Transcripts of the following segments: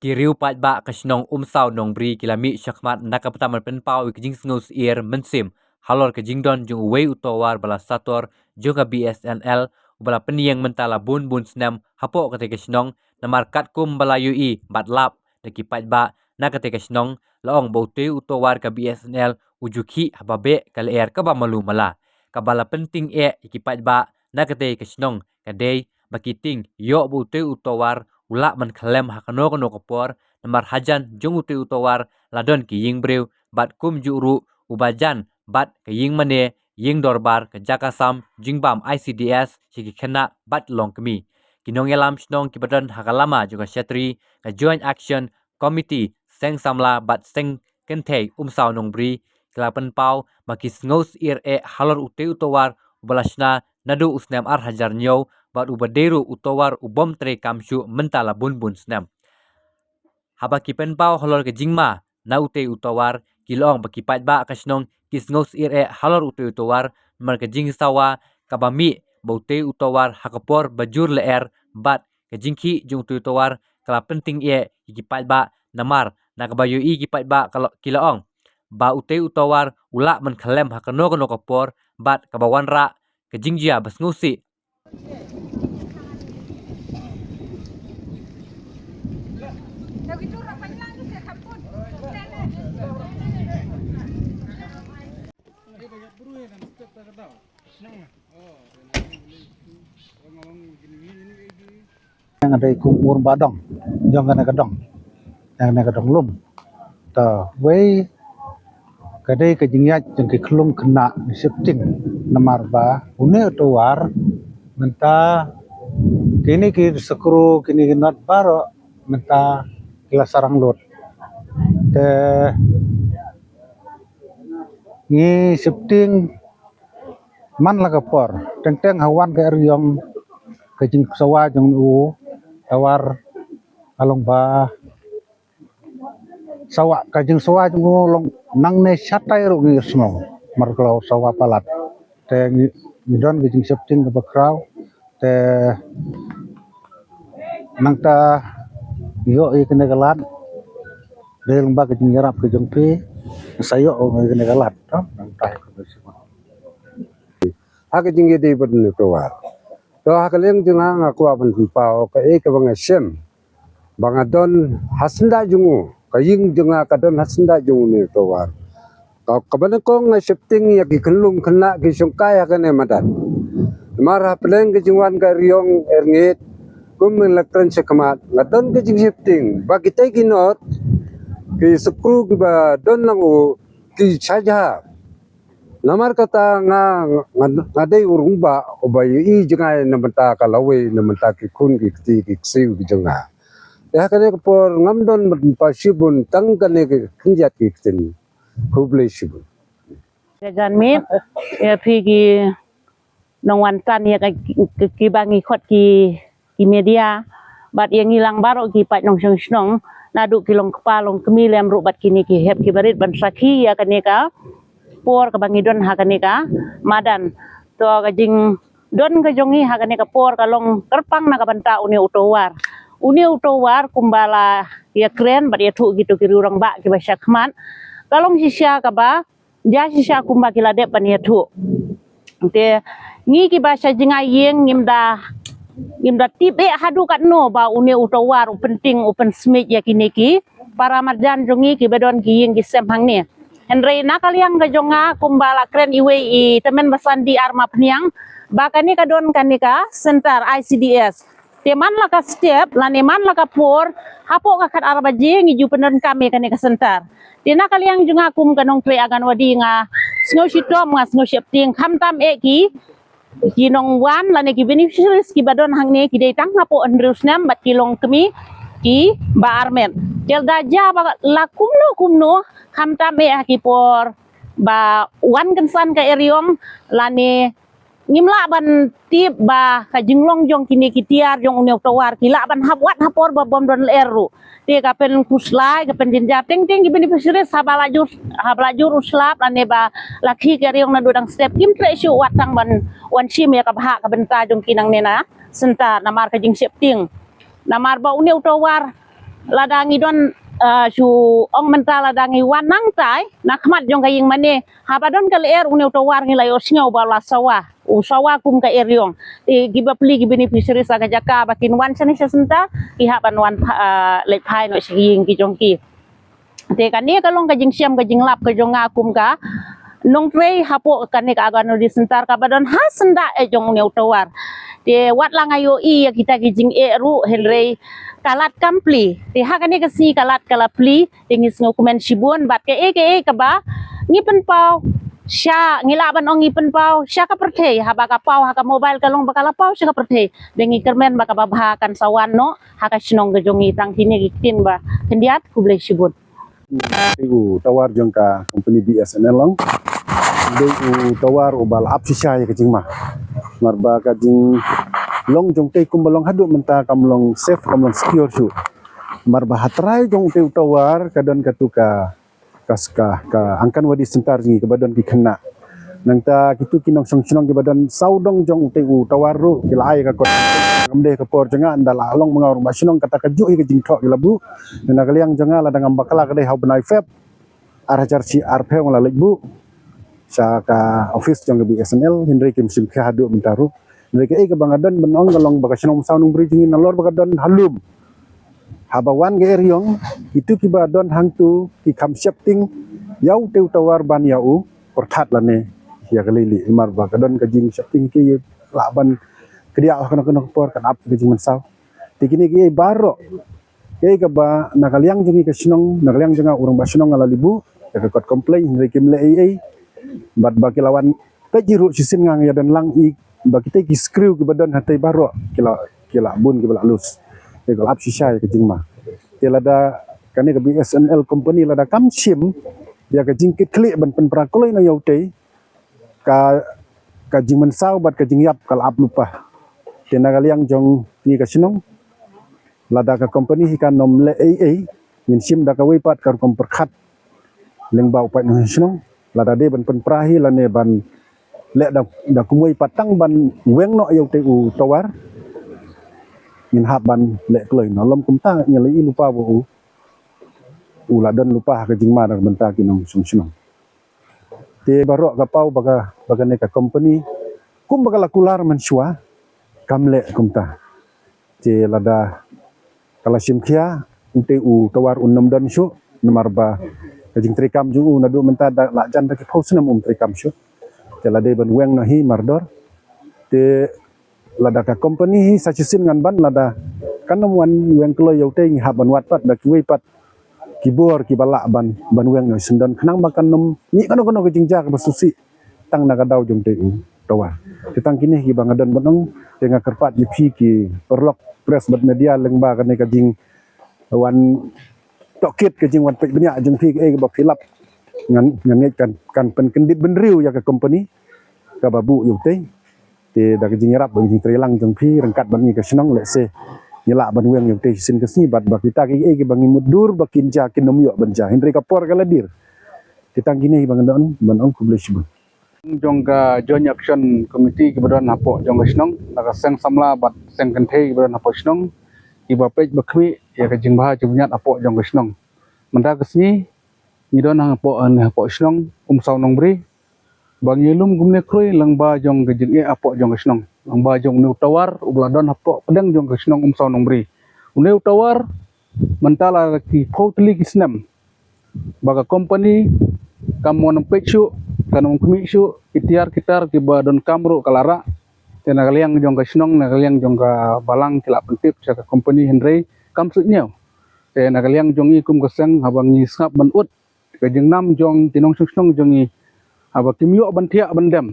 Kiriu pat ba kasnong umsaw nong bri kilami syakmat nakaptaman penpau ikjing snus ir mensim halor kejing don jung wei utowar bala sator jung ka BSNL ubala peniang mentala bun snam hapo kate kasnong namarkat kum bala UI batlap deki pat ba nakate kasnong laong bote utowar ka BSNL ujuki hababe kali er ka ba malu mala kabala penting ikipat ba nakate kasnong kadei bakiting yo bote utowar ula man klem hakano kono kopor namar hajan jung uti utowar ladon ki ying brew bat kum juru ubajan bat ke ying mane ying dorbar ke jakasam jingbam ICDS sigi kena bat long kemi kinong yalam snong kibadon hakalama juga syatri ke joint action committee seng samla bat seng kentei umsaw nong bri kelapan pau maki ngos ir halor uti utowar ubalashna nadu usnam ar hajar nyo bat ubaderu utowar ubom tre kamshu mentala bun snam haba kipen pau halor ke jingma na ute utowar kilong bakipat ba kasnong kisngos halor ute utowar mar ke jing sawa kabami bote utowar hakapor bajur leer bat ke jingki jung utowar kala penting ikipat ba namar nakabayo ikipat ba kalau kilaong ba ute utowar ula man khalem hakano kono kapor bat kabawan ra ke jingjia basngusi yang ada kumur badong jangan ada kadang lum ta wei kadai ke jingyat jeng ke klum kena shifting namar ba une towar menta kini ki skru kini not baro menta kila sarang lot te ni shifting man lagapor teng hawan ke ryong ke jing sawa jeng u tawar along ba sawa kajing sawa jeng u long nang ne satai ru ni smong marklau sawa palat te ni don ke jing shifting ke bakrau te nang ta yo i kene galat de lomba ke jing yarap ke jeng pi sayo o kene galat to nang ta ke hak jingi di berdua keluar. To hak lem jenang aku akan pau ke bang sem. Bang adon hasenda jungu. Kaying jenga kadon hasenda jungu ni keluar. Kau kabana kong shifting ya ki kelung kena ki sungkai akan emadan. Marah peleng ke jingwan ke riong erngit. Kum elektron sekamat. Ngadon ke jing shifting. Bagi tegi not ki skru ki ba don nangu ki saja. Namar kata ngadai urungba obayu i jengai namenta kalawe namenta kikun kikti kiksiu jenga. Ya kane por ngamdon pasibun tangkane kinjat kiktin kuble sibun. Jajan mit ya pigi nongwan tan ya ki bangi khot ki media bat yang hilang baro ki pat nong snong nadu kilong kepalong kemilem rubat kini ki hep ki barit ban saki ya kaneka por ka bangidon hakanika madan to kajing don ka jongi hakanika por kalong terpang na kabanta uni utowar kumbala ya kren bat ya tu gitu kiri urang ba ki basyakmat kalong sisya ka ba ja sisya kumba kilade pan ya tu te ngi ki basya jinga yeng ngimda tipe hadu kat no ba uni utowar penting open smith ya kiniki para marjan jongi ki bedon ki yeng ki sem hang ni Henry nakaliang gajonga kumbala kren iwe i temen basandi arma peniang bakani kadon kanika center ICDS teman laka step laneman laka por hapo kakat arabaji ngiju penon kami kanika center di nakaliang junga kum kanong tre agan wadi nga snow shitom nga snow shifting kamtam eki kinong wan lane ki beneficiaries ki badon hangne ki detang hapo andrusnam bat kilong kemi ki ba armen tel daja ba la kumno kamta me akipor ba wan kensan ka eriom lani ngimla ban tip ba ka jinglong jong kini kitiar jong unyok tawar kila ban hapwat hapor ba bom don eru te ka pen kuslai ka pen jinja ting ting ki beneficiaries hablajur uslap lani ba laki ka eriong na dudang step kim tre shu watang ban wan chim ya ka bha ka benta jong kinang nena senta namar ka jing shifting namar ba unyok tawar ladangi don su ong mental ladangi wanang tai nakmat jong kaying mane habadon kal er une tawar ngi layo singau bala sawa usawa kum ka eriong giba pli gi beneficiary sa jaka bakin wan sani senta ki haban wan le phai no sing ki jong ki te kan ni kalong ka jing siam ka jing lap ka jong akum ka nong trei hapo kan ni ka agano di sentar ka badon ha senda e jong ne tawar te wat langayo i kita ki jing e ru henrei kalat kampli ti ha kan kasi kalat kalapli tingis ngokumen sibun bat ke ba ngipen pau sya ngilaban ong ngipen pau sya ka perthe ha baka pau ha ka mobile kalong bakala pau sya ka perthe dengi kermen baka babhakan sawan no ha ka sinong gejongi tang kini gitin ba kendiat ku boleh sibun u tawar jongka company BSNL long de u tawar ubal apsisya ya kajing mah marba kajing long jong te kumbalong hadu menta kamlong safe kamlong secure su marba hatrai jong te tawar kadon katuka kaska ka angkan wadi sentar jingi kebadon ki kena nangta kitu kinong song ki badan saudong jong te tawar ru kilai ka ko amde ka por janga andala long mengaur masinong kata kaju ki jing thok labu na kaliang janga la dangam bakala ka de hau benai feb arajar si arpe ngala lebu sa ka office jong BSNL hindri kim sim ka hadu mentaru mereka ke bangadan benong galong bakasinong saunung bridging nalor bakadan halum habawan ge eriong itu kibadon hangtu ki kam shifting yau teu tawar ban yau pertat lane ya kelili mar bakadon kajing shifting ki laban kedia kono por kan ap kajing mensau tikini ki baro ke ba nakaliang jingi kasinong nakaliang jinga urang basinong ala libu ya kot komplain mereka mle ai bat baki lawan pejiru sisin ngang ya dan lang i bagi te ki screw ke badan hatai baro kila bun ke bala lus ke galap sisa ke jingma te lada kani ke BSNL company lada kam sim dia ke jingkit klik ban pen prakoloi na yaute ka jingman sau bat ke jingyap kalap lupa te nagaliang jong ni ka sinong lada ka company hikan nom le ai min sim da ka weipat kar kom perkhat leng bau pat no sinong lada de ban pen prahi lane ban lek da kumui patang ban weng no yau te u tawar min hab ban lek kloi no lom kumta nyali lupa bo u ladan lupa ka jingma da benta kinong sumsinong te barok ka pau baga ne ka company kum baga lakular mansua kamle kumta te lada kala simkhia ute u tawar unnom dan su nomor ba kajing trikam ju na du menta da la jan da ki phausunam trikam su te lade ban weng no hi mardor te lada ka company hi sachisin ngan ban lada kanam wan weng klo yote ngi haban wat pat da ki pat kibor ki bala ban weng no sendon khnang makan nom ni kono ke jingja ka basusi tang na ka daw jong te tawa te tang kini ki bangadan banong te nga kerpat yi phi ki perlok press bat media lengba ka ne ka jing wan tokit ke jing wan pek benya jong phi ke ba philap ngan kan pen kendit benriu ya ke company ka babu yote te da ke jingrap bang jing trelang jong phi rengkat bangi ke sinong le se nyela ban weng yote sin ke sni bat ba kita ke bangi mudur bakin ja kinom yo banja hindri ka por kaladir kita gini bang don banon publish bu jong ka joint action committee ke badan hapo jong sinong la ka seng samla bat seng kenthe ke badan hapo sinong iba pej bakmi ya ke jing bah junyat hapo jong sinong menda ke sni idon hang po an po snong sau nong bri bang yelum gumne kroi lang ba jong ke jing e apo jong snong lang ba jong nu tawar ubladon hapo pedang jong ke snong sau nong bri une tawar mentala ki photli kisnam baga company kamon pechu kanong kmi su itiar kitar ki badon kamro kalara tena kaliang jong ke snong na kaliang jong ka balang kila pentip sa company henry kam su nyau tena kaliang jong i kum keseng habang ni sap ban ut kajing nam jong tinong sung jongi aba kimyo ban thia ban dem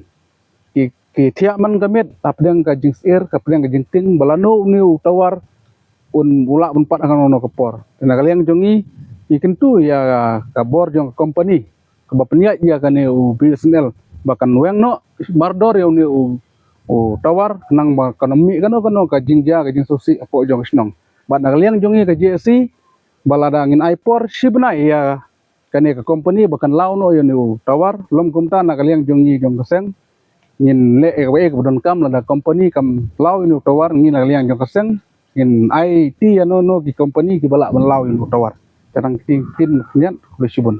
ki thia man gamet apdeng kajing sir kapdeng kajing ting balano niu tawar un bula ban pat akan ono kepor tena kaliang jongi ikentu ya kabor jong company kabapnya ya kane u BSNL bahkan weng no mardor ya ni u tawar nang ba ekonomi kano kajing ja kajing sosi apo jong snong bat kaliang jongi ka JSC balada ngin aipor sibna ya kane ka company bahkan launo yo ni tawar lom kumta na kaliang jongi jong keseng ngin le ek bodon kam la company kam lau ni tawar ngin kaliang jong keseng in IT ano no ki company ki balak ban law in utawar kadang tin tin nyat boleh subun